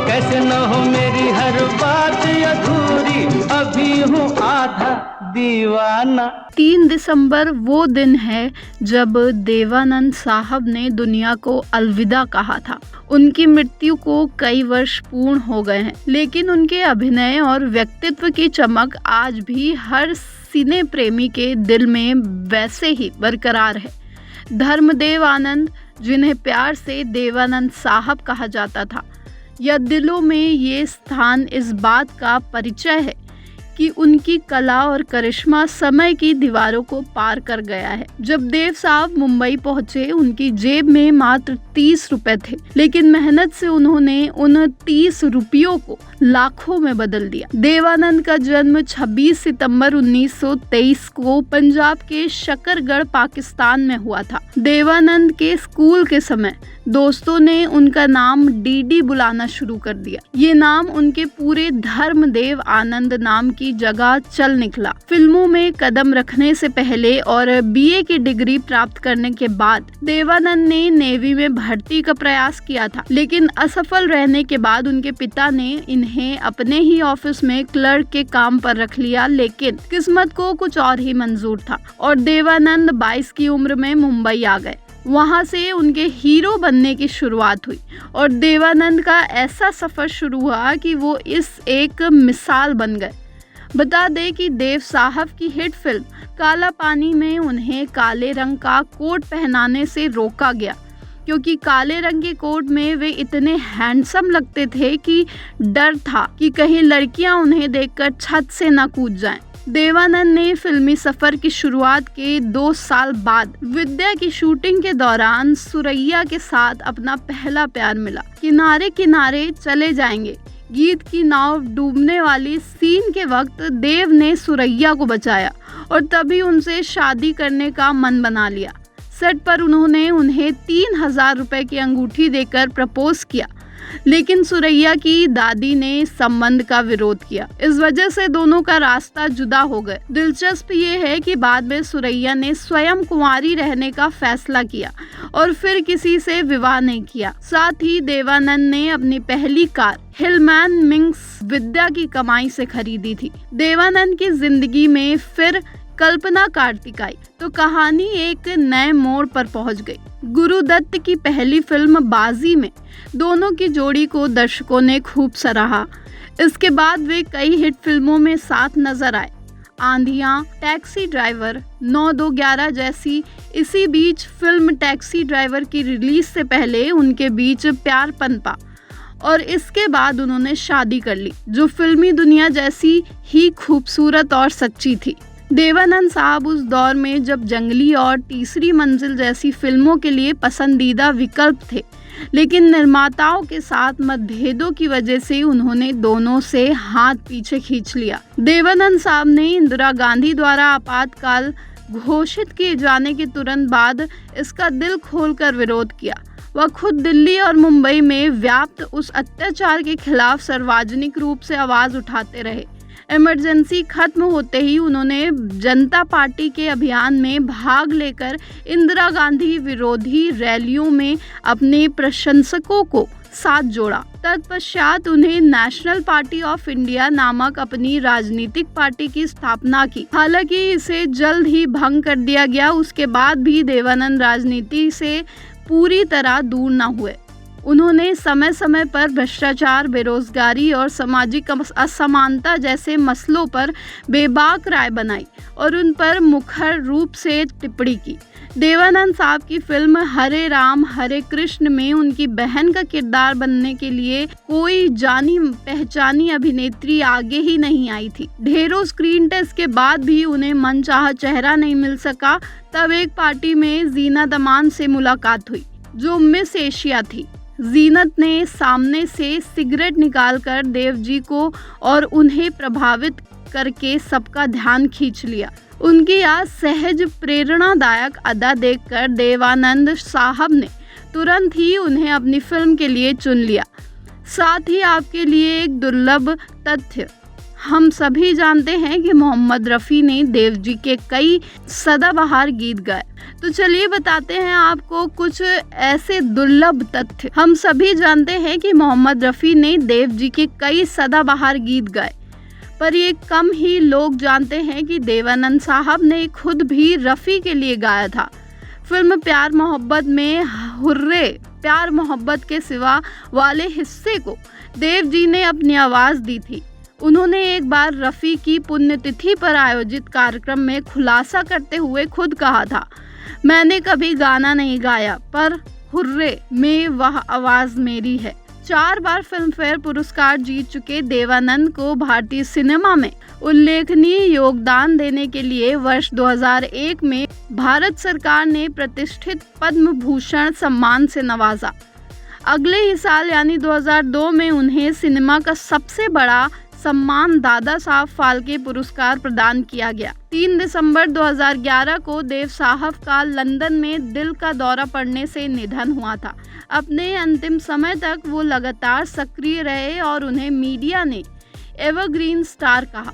कैसे न हो मेरी हर बात अधूरी, अभी हूँ आधा दीवाना। 3 दिसंबर वो दिन है जब देवानंद साहब ने दुनिया को अलविदा कहा था। उनकी मृत्यु को कई वर्ष पूर्ण हो गए हैं, लेकिन उनके अभिनय और व्यक्तित्व की चमक आज भी हर सिने प्रेमी के दिल में वैसे ही बरकरार है। धर्मदेव आनंद, जिन्हें प्यार से देवानंद साहब कहा जाता था, या दिलों में ये स्थान इस बात का परिचय है कि उनकी कला और करिश्मा समय की दीवारों को पार कर गया है। जब देव साहब मुंबई पहुंचे, उनकी जेब में मात्र 30 रुपए थे, लेकिन मेहनत से उन्होंने उन 30 रुपयों को लाखों में बदल दिया। देवानंद का जन्म 26 सितंबर 1923 को पंजाब के शकरगढ़, पाकिस्तान में हुआ था। देवानंद के स्कूल के समय दोस्तों ने उनका नाम डीडी बुलाना शुरू कर दिया। ये नाम उनके पूरे धर्मदेव आनंद नाम की जगह चल निकला। फिल्मों में कदम रखने से पहले और बीए की डिग्री प्राप्त करने के बाद देवानंद ने नेवी में भर्ती का प्रयास किया था, लेकिन असफल रहने के बाद उनके पिता ने इन्हें अपने ही ऑफिस में क्लर्क के काम पर रख लिया। लेकिन किस्मत को कुछ और ही मंजूर था और देवानंद 22 की उम्र में मुंबई आ गए। वहां से उनके हीरो बनने की शुरुआत हुई और देवानंद का ऐसा सफर शुरू हुआ कि वो इस एक मिसाल बन गए। बता दें कि देव साहब की हिट फिल्म काला पानी में उन्हें काले रंग का कोट पहनाने से रोका गया, क्योंकि काले रंग के कोट में वे इतने हैंडसम लगते थे कि डर था कि कहीं लड़कियां उन्हें देखकर छत से न कूद जाएं। देवानंद ने फिल्मी सफर की शुरुआत के 2 साल बाद विद्या की शूटिंग के दौरान सुरैया के साथ अपना पहला प्यार मिला। किनारे किनारे चले जाएंगे गीत की नाव डूबने वाली सीन के वक्त देव ने सुरैया को बचाया और तभी उनसे शादी करने का मन बना लिया। सेट पर उन्होंने उन्हें 3000 रुपए की अंगूठी देकर प्रपोज किया, लेकिन सुरैया की दादी ने संबंध का विरोध किया। इस वजह से दोनों का रास्ता जुदा हो गए। दिलचस्प ये है कि बाद में सुरैया ने स्वयं कुंवारी रहने का फैसला किया और फिर किसी से विवाह नहीं किया। साथ ही देवानंद ने अपनी पहली कार हिलमैन मिंग्स विद्या की कमाई से खरीदी थी। देवानंद की जिंदगी में फिर कल्पना कार्तिक आई तो कहानी एक नए मोड़ पर पहुंच गई। गुरुदत्त की पहली फिल्म बाजी में दोनों की जोड़ी को दर्शकों ने खूब सराहा। इसके बाद वे कई हिट फिल्मों में साथ नजर आए, आंधियां, टैक्सी ड्राइवर, 9-2-11 जैसी। इसी बीच फिल्म टैक्सी ड्राइवर की रिलीज से पहले उनके बीच प्यार पनपा और इसके बाद उन्होंने शादी कर ली, जो फिल्मी दुनिया जैसी ही खूबसूरत और सच्ची थी। देवानंद साहब उस दौर में जब जंगली और तीसरी मंजिल जैसी फिल्मों के लिए पसंदीदा विकल्प थे, लेकिन निर्माताओं के साथ मतभेदों की वजह से उन्होंने दोनों से हाथ पीछे खींच लिया। देवानंद साहब ने इंदिरा गांधी द्वारा आपातकाल घोषित किए जाने के तुरंत बाद इसका दिल खोलकर विरोध किया। वह खुद दिल्ली और मुंबई में व्याप्त उस अत्याचार के खिलाफ सार्वजनिक रूप से आवाज उठाते रहे। इमरजेंसी खत्म होते ही उन्होंने जनता पार्टी के अभियान में भाग लेकर इंदिरा गांधी विरोधी रैलियों में अपने प्रशंसकों को साथ जोड़ा। तत्पश्चात उन्हें नेशनल पार्टी ऑफ इंडिया नामक अपनी राजनीतिक पार्टी की स्थापना की। हालांकि इसे जल्द ही भंग कर दिया गया। उसके बाद भी देवानंद राजनीति से पूरी तरह दूर न हुए। उन्होंने समय समय पर भ्रष्टाचार, बेरोजगारी और सामाजिक असमानता जैसे मसलों पर बेबाक राय बनाई और उन पर मुखर रूप से टिप्पणी की। देवानंद साहब की फिल्म हरे राम हरे कृष्ण में उनकी बहन का किरदार बनने के लिए कोई जानी पहचानी अभिनेत्री आगे ही नहीं आई थी। ढेरों स्क्रीन टेस्ट के बाद भी उन्हें मनचाहा चेहरा नहीं मिल सका। तब एक पार्टी में जीनत अमान से मुलाकात हुई, जो मिस एशिया थी। जीनत ने सामने से सिगरेट निकालकर देव जी को और उन्हें प्रभावित करके सबका ध्यान खींच लिया। उनकी यह सहज प्रेरणादायक अदा देखकर देवानंद साहब ने तुरंत ही उन्हें अपनी फिल्म के लिए चुन लिया। साथ ही आपके लिए एक दुर्लभ तथ्य, हम सभी जानते हैं कि मोहम्मद रफ़ी ने देव जी के कई सदाबहार गीत गाए। तो चलिए बताते हैं आपको कुछ ऐसे दुर्लभ तथ्य। हम सभी जानते हैं कि मोहम्मद रफ़ी ने देव जी के कई सदाबहार गीत गाए, पर ये कम ही लोग जानते हैं कि देवानंद साहब ने खुद भी रफ़ी के लिए गाया था। फिल्म प्यार मोहब्बत में हुर्रे प्यार मोहब्बत के सिवा वाले हिस्से को देव जी ने अपनी आवाज़ दी थी। उन्होंने एक बार रफ़ी की पुण्यतिथि पर आयोजित कार्यक्रम में खुलासा करते हुए खुद कहा था, मैंने कभी गाना नहीं गाया, पर हुर्रे में वह आवाज़ मेरी है। 4 बार फिल्मफेयर पुरस्कार जीत चुके देवानंद को भारतीय सिनेमा में उल्लेखनीय योगदान देने के लिए वर्ष 2001 में भारत सरकार ने प्रतिष्ठित पद्म भूषण सम्मान से नवाजा। अगले ही साल यानी 2002 में उन्हें सिनेमा का सबसे बड़ा सम्मान दादा साहब फाल्के पुरस्कार प्रदान किया गया। 3 दिसंबर 2011 को देव साहब का लंदन में दिल का दौरा पड़ने से निधन हुआ था। अपने अंतिम समय तक वो लगातार सक्रिय रहे और उन्हें मीडिया ने एवरग्रीन स्टार कहा।